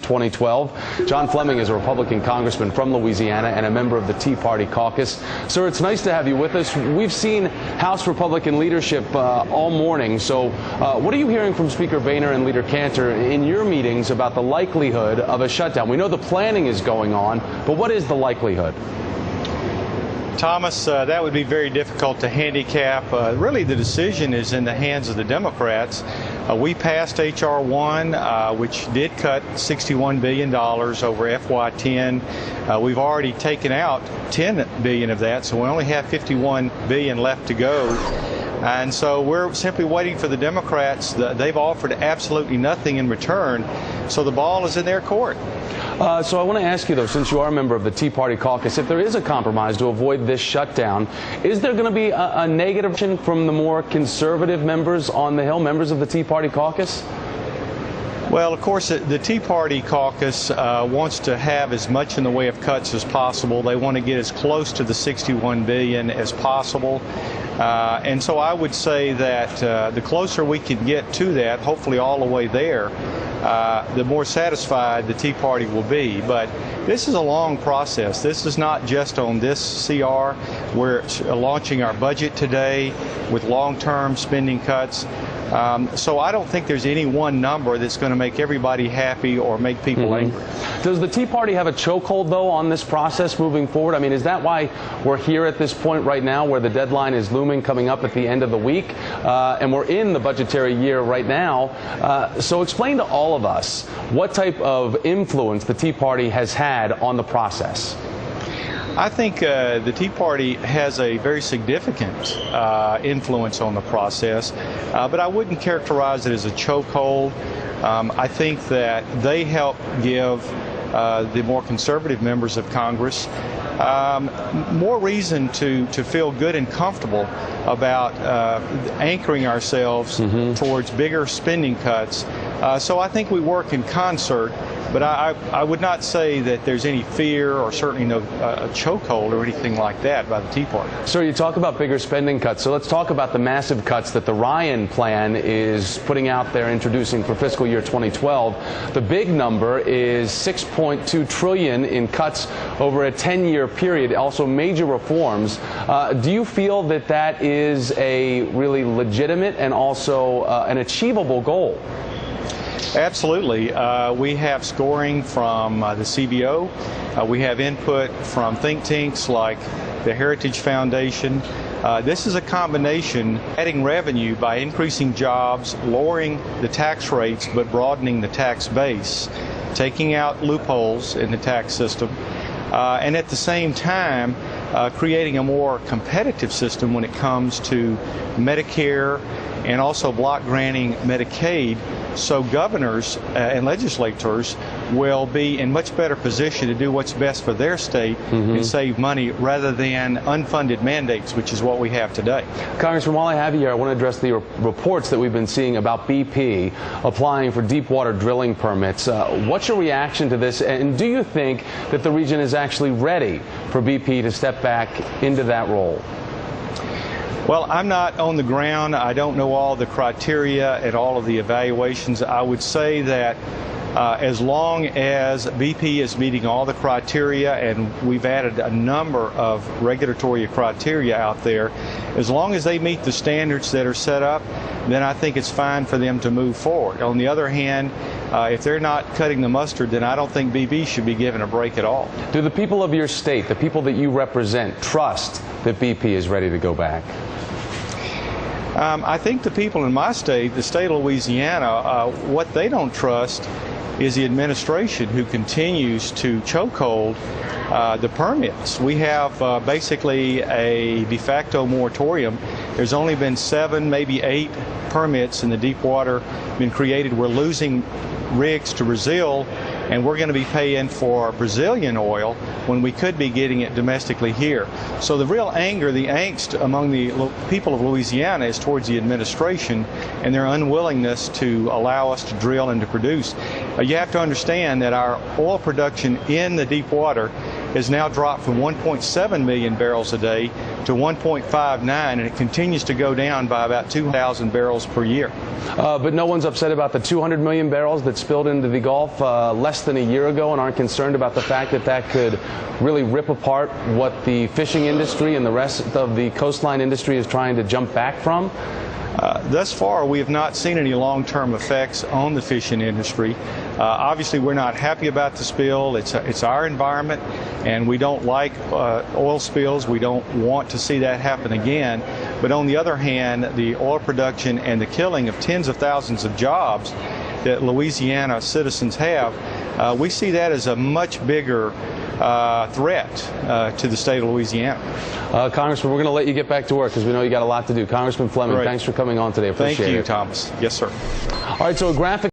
2012. John Fleming is a Republican congressman from Louisiana and a member of the Tea Party caucus. Sir, it's nice to have you with us. We've seen House Republican leadership all morning. So what are you hearing from Speaker Boehner and Leader Cantor in your meetings about the likelihood of a shutdown? We know the planning is going on, but what is the likelihood? Thomas, that would be very difficult to handicap. Really, the decision is in the hands of the Democrats. We passed H.R. 1, which did cut $61 billion over FY10. We've already taken out $10 billion of that, so we only have $51 billion left to go. And so we're simply waiting for the Democrats. They've offered absolutely nothing in return, so the ball is in their court. So I want to ask you, though, since you are a member of the Tea Party caucus, if there is a compromise to avoid this shutdown, is there going to be a negative reaction from the more conservative members on the Hill, members of the Tea Party caucus? Well, of course, the Tea Party caucus wants to have as much in the way of cuts as possible. They want to get as close to the $61 billion as possible. And so I would say that the closer we can get to that, hopefully all the way there, the more satisfied the Tea Party will be. But this is a long process. This is not just on this CR. We're launching our budget today with long-term spending cuts. So I don't think there's any one number that's going to make everybody happy or make people angry. Does the Tea Party have a chokehold, though, on this process moving forward? I mean, is that why we're here at this point right now, where the deadline is looming, coming up at the end of the week, and we're in the budgetary year right now? So explain to all of us what type of influence the Tea Party has had on the process. I think the Tea Party has a very significant influence on the process, but I wouldn't characterize it as a chokehold. I think that they help give the more conservative members of Congress more reason to feel good and comfortable about anchoring ourselves towards bigger spending cuts. So I think we work in concert. But I would not say that there's any fear or certainly no chokehold or anything like that by the Tea Party. Sir, you talk about bigger spending cuts. So let's talk about the massive cuts that the Ryan plan is putting out there, introducing for fiscal year 2012. The big number is $6.2 trillion in cuts over a 10-year period, also major reforms. Do you feel that that is a really legitimate and also an achievable goal? Absolutely. We have scoring from the CBO. We have input from think tanks like the Heritage Foundation. This is a combination adding revenue by increasing jobs, lowering the tax rates, but broadening the tax base, taking out loopholes in the tax system, and at the same time creating a more competitive system when it comes to Medicare and also block granting Medicaid, so governors and legislators will be in much better position to do what's best for their state and save money rather than unfunded mandates, which is what we have today. Congressman, while I have you here, I want to address the reports that we've been seeing about BP applying for deep water drilling permits. What's your reaction to this, and do you think that the region is actually ready for BP to step back into that role? Well, I'm not on the ground. I don't know all the criteria and all of the evaluations. I would say that as long as BP is meeting all the criteria, and we've added a number of regulatory criteria out there, as long as they meet the standards that are set up, then I think it's fine for them to move forward. On the other hand, if they're not cutting the mustard, then I don't think BP should be given a break at all. Do the people of your state, the people that you represent, trust that BP is ready to go back? I think the people in my state, the state of Louisiana, what they don't trust is the administration, who continues to chokehold the permits. We have basically a de facto moratorium. There's only been 7, maybe 8 permits in the deep water been created. We're losing rigs to Brazil, and we're going to be paying for Brazilian oil when we could be getting it domestically here. So the real anger, the angst among the people of Louisiana is towards the administration and their unwillingness to allow us to drill and to produce. You have to understand that our oil production in the deep water has now dropped from 1.7 million barrels a day to 1.59, and it continues to go down by about 2,000 barrels per year. But no one's upset about the 200 million barrels that spilled into the Gulf less than a year ago, and aren't concerned about the fact that that could really rip apart what the fishing industry and the rest of the coastline industry is trying to jump back from? Thus far, we have not seen any long-term effects on the fishing industry. Obviously, we're not happy about the spill. It's our environment, and we don't like oil spills. We don't want to see that happen again. But on the other hand, the oil production and the killing of tens of thousands of jobs that Louisiana citizens have, we see that as a much bigger threat to the state of Louisiana. Congressman, we're going to let you get back to work because we know you got a lot to do. Congressman Fleming, thanks for coming on today. Appreciate it. Thank you, Thomas. Yes, sir. All right, so a graphic